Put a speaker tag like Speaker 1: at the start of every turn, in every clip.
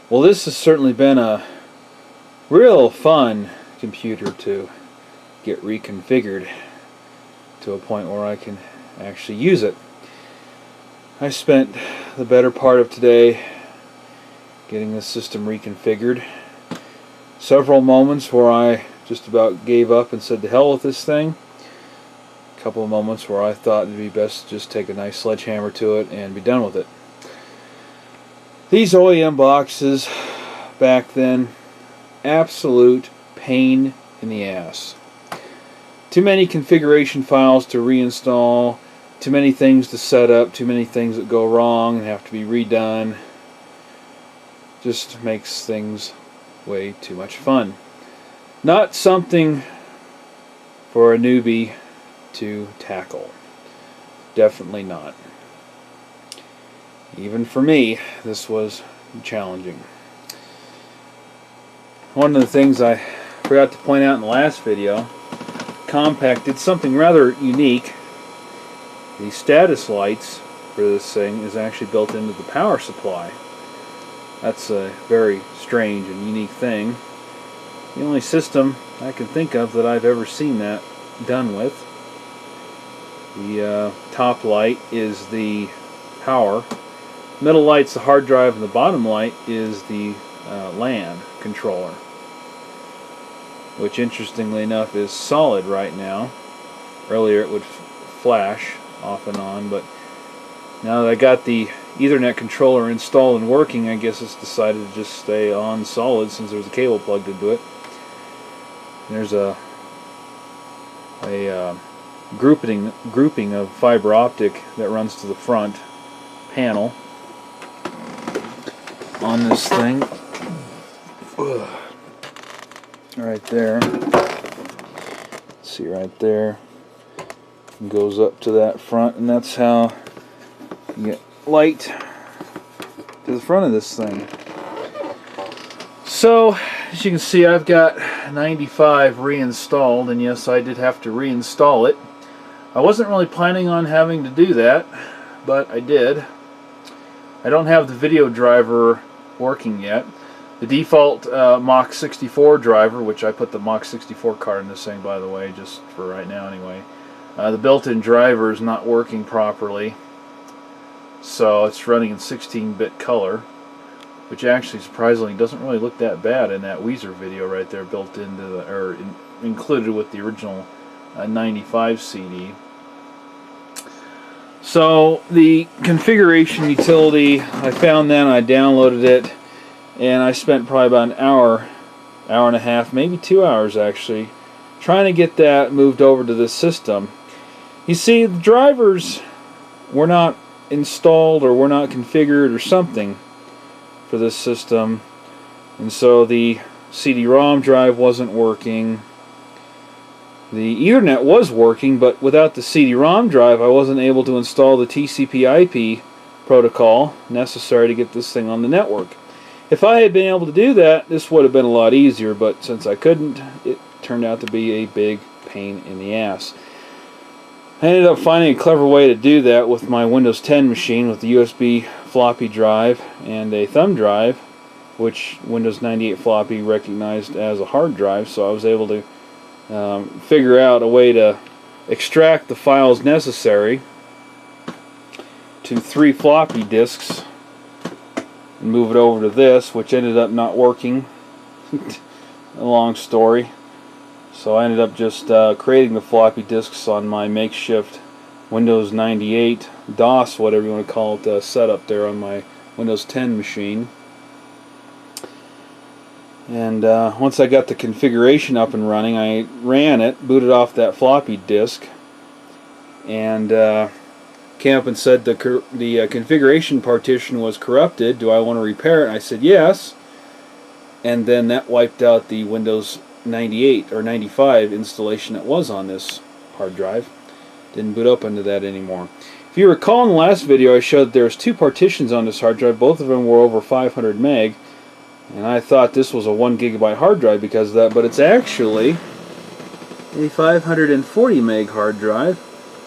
Speaker 1: Well, this has certainly been a real fun computer to get reconfigured to a point where I can actually use it. I spent the better part of today getting this system reconfigured. Several moments where I just about gave up and said to hell with this thing. A couple of moments where I thought it'd be best to just take a nice sledgehammer to it and be done with it. These OEM boxes back then, absolute pain in the ass. Too many configuration files to reinstall, too many things to set up, too many things that go wrong and have to be redone. Just makes things way too much fun. Not something for a newbie to tackle. Definitely not. Even for me, this was challenging. One of the things I forgot to point out in the last video, Compaq did something rather unique. The status lights for this thing is actually built into the power supply. That's a very strange and unique thing. The only system I can think of that I've ever seen that done with. The top light is the power. Middle light's the hard drive, and the bottom light is the LAN controller, which interestingly enough is solid right now. Earlier it would flash off and on, but now that I got the Ethernet controller installed and working, I guess it's decided to just stay on solid since there's a cable plugged into it. There's a grouping of fiber optic that runs to the front panel on this thing. Right there. See right there. It goes up to that front, and that's how you get light to the front of this thing. So, as you can see, I've got 95 reinstalled, and yes, I did have to reinstall it. I wasn't really planning on having to do that, but I did. I don't have the video driver working yet. The default Mach 64 driver, which I put the Mach 64 card in this thing, by the way, just for right now anyway. The built-in driver is not working properly, so it's running in 16-bit color, which actually surprisingly doesn't really look that bad in that Weezer video right there, built into the, or included with the original 95 CD. So the configuration utility, I found that, I downloaded it, and I spent probably about an hour and a half, maybe 2 hours actually, trying to get that moved over to this system. You see, the drivers were not installed or were not configured or something for this system, and so the CD-ROM drive wasn't working. The Ethernet was working, but without the CD-ROM drive I wasn't able to install the TCP/IP protocol necessary to get this thing on the network. If I had been able to do that, this would have been a lot easier, but since I couldn't, it turned out to be a big pain in the ass. I ended up finding a clever way to do that with my Windows 10 machine with the USB floppy drive and a thumb drive, which Windows 98 floppy recognized as a hard drive, so I was able to figure out a way to extract the files necessary to 3 floppy disks and move it over to this, which ended up not working. A long story. So I ended up just creating the floppy disks on my makeshift Windows 98 DOS, whatever you want to call it, setup there on my Windows 10 machine. And once I got the configuration up and running, I ran it, booted off that floppy disk, and came up and said the configuration partition was corrupted. Do I want to repair it? And I said yes. And then that wiped out the Windows 98 or 95 installation that was on this hard drive. Didn't boot up into that anymore. If you recall in the last video, I showed there's 2 partitions on this hard drive. Both of them were over 500 meg. And I thought this was a 1 gigabyte hard drive because of that, but it's actually a 540 meg hard drive.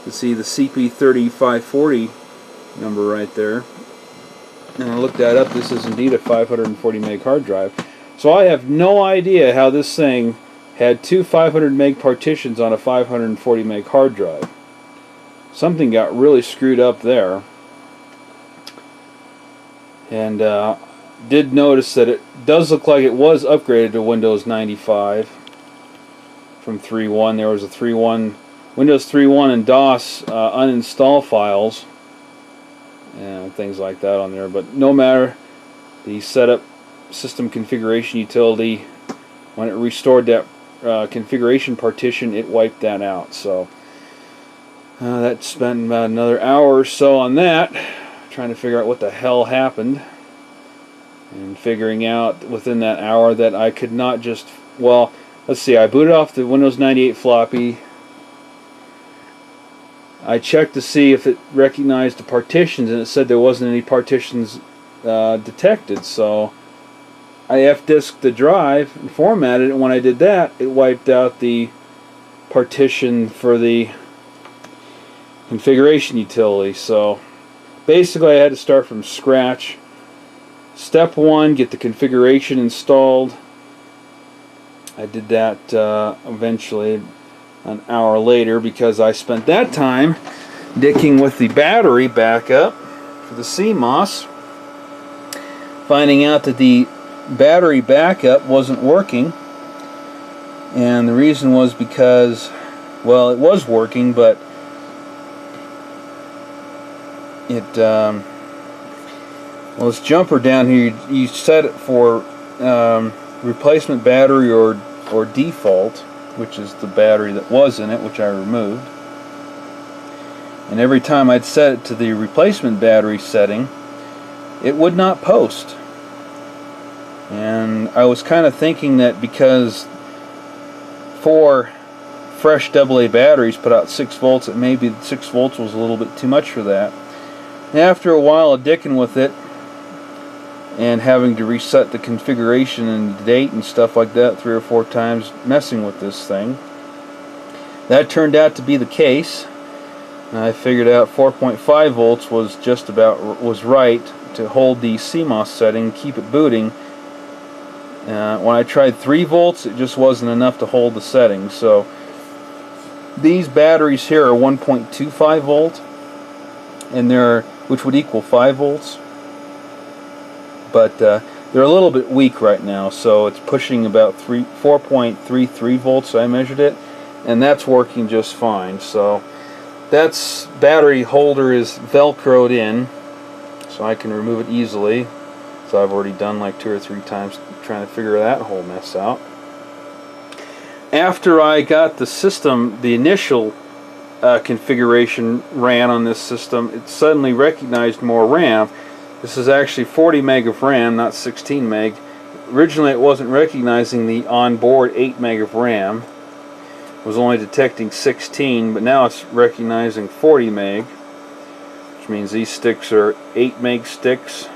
Speaker 1: You see the CP3540 number right there. And I looked that up. This is indeed a 540 meg hard drive. So I have no idea how this thing had two 500 meg partitions on a 540 meg hard drive. Something got really screwed up there. And did notice that it does look like it was upgraded to Windows 95 from 3.1. There was a 3.1, Windows 3.1 and DOS uninstall files and things like that on there. But no matter, the setup system configuration utility, when it restored that configuration partition, it wiped that out. So that spent about another hour or so on that, trying to figure out what the hell happened, and figuring out within that hour that I could not just, well, let's see, I booted off the Windows 98 floppy. I checked to see if it recognized the partitions, and it said there wasn't any partitions detected. So I F-disked the drive and formatted it, and when I did that, it wiped out the partition for the configuration utility. So basically I had to start from scratch. Step one, get the configuration installed. I did that eventually an hour later, because I spent that time dicking with the battery backup for the CMOS, finding out that the battery backup wasn't working. And the reason was because, well, it was working, but it well, this jumper down here, you set it for replacement battery or default, which is the battery that was in it, which I removed. And every time I'd set it to the replacement battery setting, it would not post. And I was kind of thinking that because 4 fresh AA batteries put out 6 volts, that maybe 6 volts was a little bit too much for that. And after a while of dicking with it and having to reset the configuration and date and stuff like that 3 or 4 times, messing with this thing, that turned out to be the case. And I figured out 4.5 volts was just about right to hold the CMOS setting, keep it booting. When I tried 3 volts, it just wasn't enough to hold the setting. So these batteries here are 1.25 volt, and which would equal 5 volts. But they're a little bit weak right now, so it's pushing about 4.33 volts. I measured it, and that's working just fine. So that's battery holder is velcroed in, so I can remove it easily. So I've already done like 2 or 3 times trying to figure that whole mess out. After I got the system, the initial configuration ran on this system, it suddenly recognized more RAM. This is actually 40 meg of RAM, not 16 meg. Originally it wasn't recognizing the onboard 8 meg of RAM. It was only detecting 16, but now it's recognizing 40 meg, which means these sticks are 8 meg sticks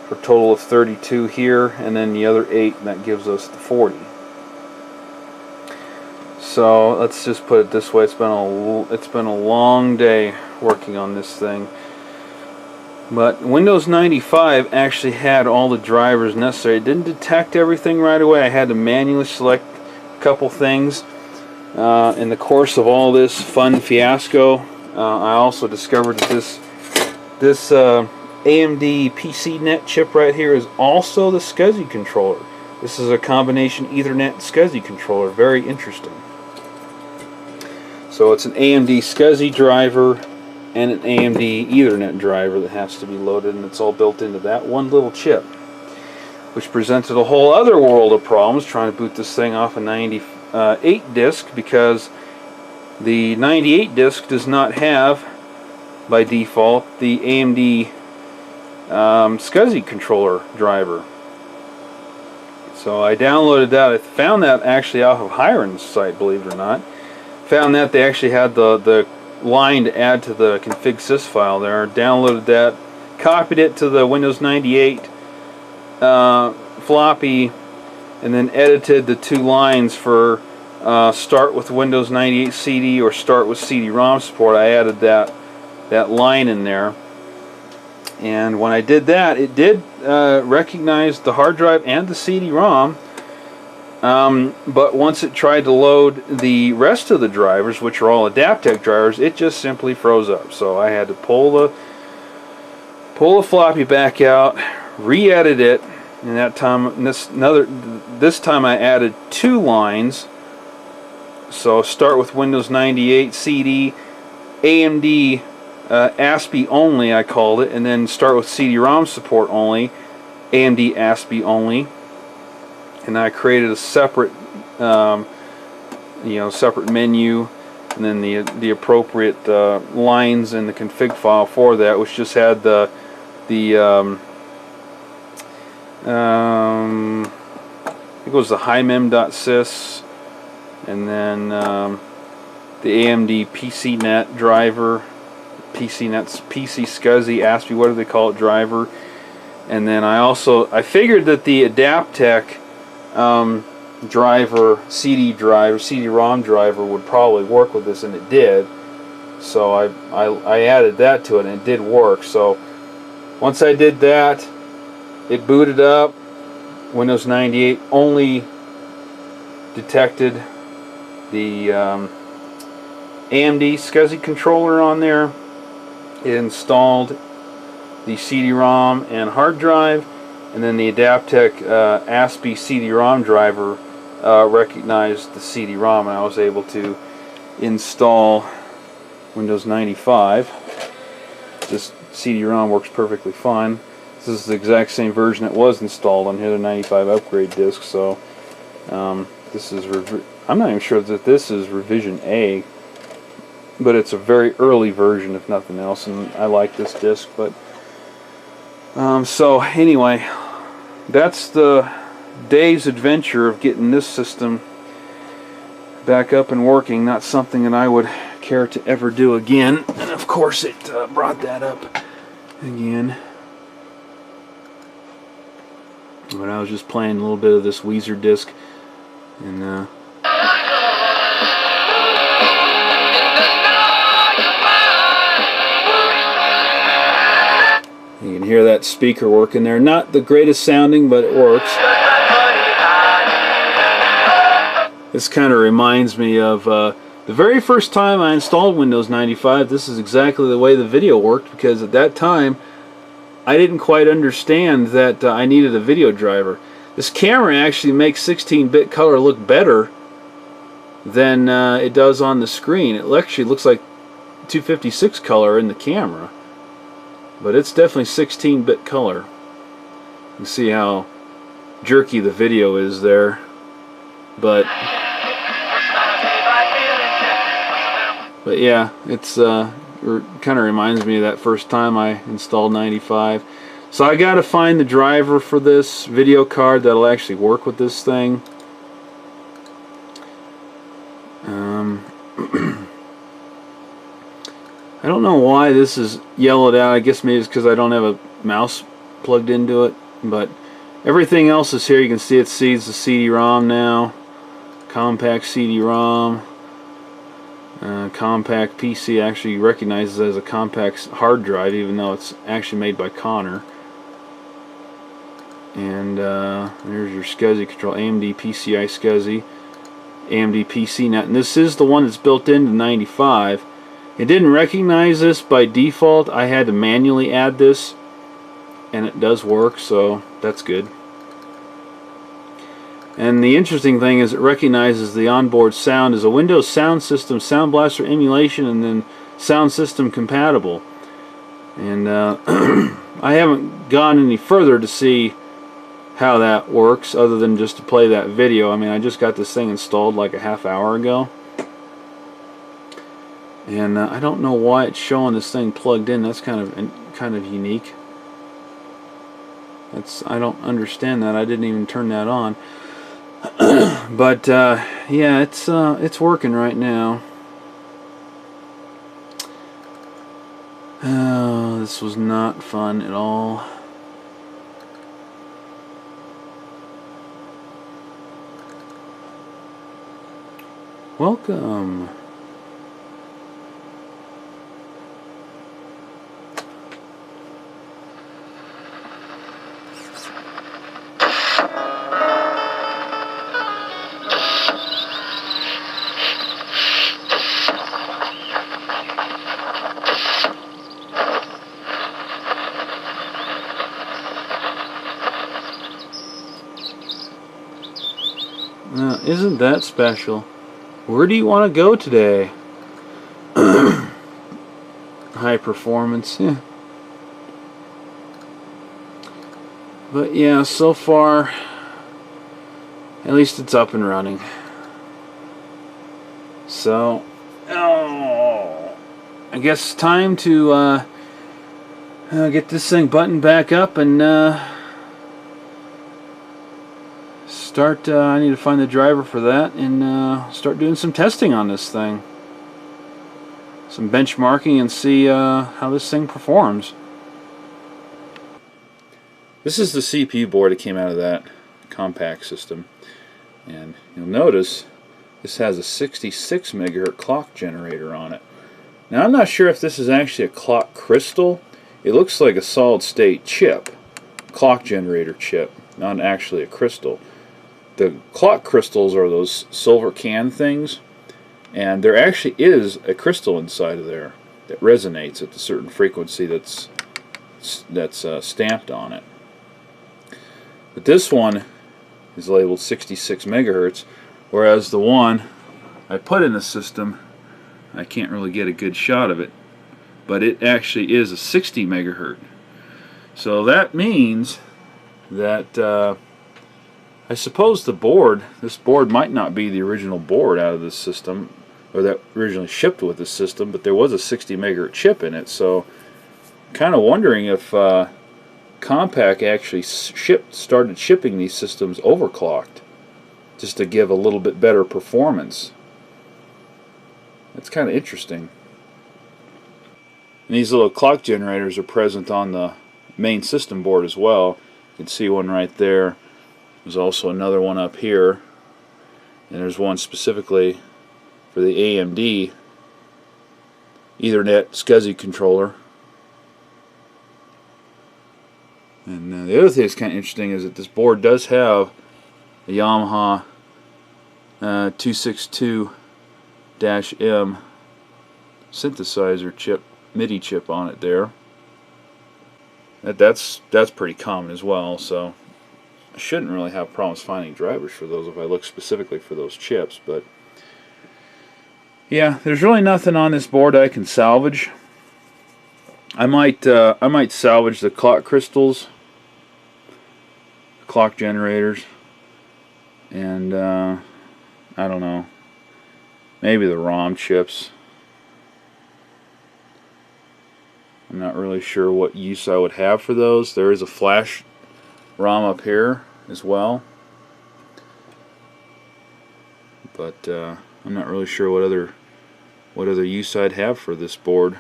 Speaker 1: for a total of 32 here, and then the other 8, and that gives us the 40. So let's just put it this way, it's been a long day working on this thing. But Windows 95 actually had all the drivers necessary. It didn't detect everything right away. I had to manually select a couple things. In the course of all this fun fiasco, I also discovered that this AMD PCNet chip right here is also the SCSI controller. This is a combination Ethernet SCSI controller. Very interesting. So it's an AMD SCSI driver and an AMD Ethernet driver that has to be loaded, and it's all built into that one little chip, which presented a whole other world of problems trying to boot this thing off a 98 disk, because the 98 disk does not have, by default, the AMD SCSI controller driver. So I downloaded that. I found that actually off of Hiron's site, believe it or not. Found that they actually had the line to add to the config sys file there. Downloaded that, copied it to the Windows 98 floppy, and then edited the 2 lines for start with Windows 98 CD or start with CD-ROM support. I added that line in there, And when I did that, it did recognize the hard drive and the CD-ROM. But once it tried to load the rest of the drivers, which are all WaybackTECH drivers, it just simply froze up. So I had to pull the floppy back out, re-edit it, and that time this time I added 2 lines. So start with Windows 98 CD, AMD ASCII only, I called it, and then start with CD-ROM support only, AMD ASCII only. And I created a separate, separate menu, and then the appropriate lines in the config file for that, which just had it was the himem.sys, and then the AMD PCNet driver, PCNet's PC SCSI ASCII, what do they call it, driver. And then I figured that the WaybackTECH driver, CD-ROM driver would probably work with this, and it did. So I added that to it, and it did work. So once I did that, it booted up. Windows 98 only detected the AMD SCSI controller on there. It installed the CD-ROM and hard drive, and then the WaybackTECH ASCII CD-ROM driver recognized the CD-ROM, and I was able to install Windows 95. This CD-ROM works perfectly fine. This is the exact same version that was installed on the other 95 upgrade disk. So this is I'm not even sure that this is revision A, but it's a very early version, if nothing else, and I like this disk. But so anyway, that's the day's adventure of getting this system back up and working. Not something that I would care to ever do again, and of course it brought that up again. But I was just playing a little bit of this Weezer disc, and you can hear that speaker working there. Not the greatest sounding, but it works. This kind of reminds me of the very first time I installed Windows 95. This is exactly the way the video worked, because at that time I didn't quite understand that I needed a video driver. This camera actually makes 16-bit color look better than it does on the screen. It actually looks like 256 color in the camera, but it's definitely 16-bit color. You can see how jerky the video is there, but yeah, it's kind of reminds me of that first time I installed 95. So I got to find the driver for this video card that'll actually work with this thing. I don't know why this is yellowed out. I guess maybe it's because I don't have a mouse plugged into it, but everything else is here. You can see it sees the CD-ROM now. Compaq CD-ROM. Compaq PC actually recognizes it as a Compaq hard drive, even though it's actually made by Connor. And there's your SCSI control, AMD PCI SCSI, AMD PCNet, and this is the one that's built into 95. It didn't recognize this by default. I had to manually add this, and it does work, so that's good. And the interesting thing is it recognizes the onboard sound as a Windows sound system, Sound Blaster emulation, and then sound system compatible. And I haven't gone any further to see how that works, other than just to play that video. I mean, I just got this thing installed like a half hour ago, and I don't know why it's showing this thing plugged in. That's kind of unique. I don't understand that. I didn't even turn that on. But yeah, it's working right now. Oh, this was not fun at all. Welcome. Isn't that special? Where do you want to go today? High performance, yeah. But yeah, so far, at least it's up and running. So, I guess it's time to get this thing buttoned back up and start. I need to find the driver for that and start doing some testing on this thing. Some benchmarking and see how this thing performs. This is the CPU board that came out of that Compaq system, and you'll notice this has a 66 megahertz clock generator on it. Now I'm not sure if this is actually a clock crystal. It looks like a solid state chip, clock generator chip, not actually a crystal. The clock crystals are those silver can things, and there actually is a crystal inside of there that resonates at a certain frequency that's stamped on it. But this one is labeled 66 megahertz, whereas the one I put in the system, I can't really get a good shot of it, but it actually is a 60 megahertz. So that means that I suppose this board might not be the original board out of this system, or that originally shipped with this system, but there was a 60 megahertz chip in it. So kind of wondering if Compaq actually started shipping these systems overclocked just to give a little bit better performance. That's kind of interesting. And these little clock generators are present on the main system board as well. You can see one right there. There's also another one up here, and there's one specifically for the AMD Ethernet SCSI controller. And the other thing that's kind of interesting is that this board does have a Yamaha 262-M synthesizer chip, MIDI chip on it there. That's pretty common as well, so I shouldn't really have problems finding drivers for those if I look specifically for those chips. But yeah, there's really nothing on this board I can salvage. I might salvage the clock crystals, clock generators, and I don't know, maybe the ROM chips. I'm not really sure what use I would have for those. There is a flash ROM up here as well, but I'm not really sure what other use I'd have for this board,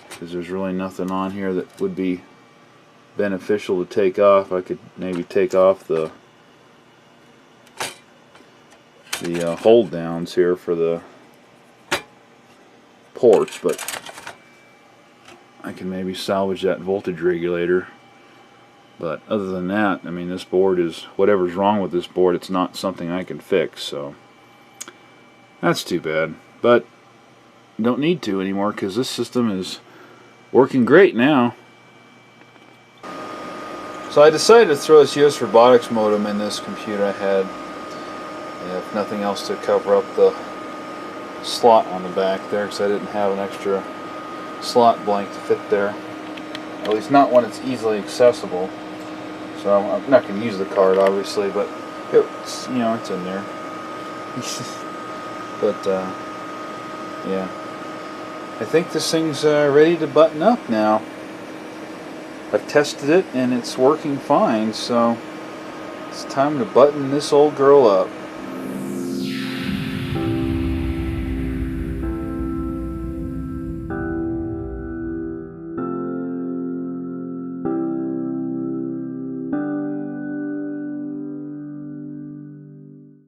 Speaker 1: because there's really nothing on here that would be beneficial to take off. I could maybe take off the hold downs here for the ports, but I can maybe salvage that voltage regulator. But other than that, I mean, this board is, whatever's wrong with this board, it's not something I can fix, so that's too bad. But don't need to anymore, because this system is working great now. So I decided to throw this US Robotics modem in this computer I had, if nothing else, to cover up the slot on the back there, because I didn't have an extra slot blank to fit there, at least not when it's easily accessible. So I'm not going to use the card, obviously, but it's, you know, it's in there. But yeah, I think this thing's ready to button up now. I've tested it and it's working fine, so it's time to button this old girl up.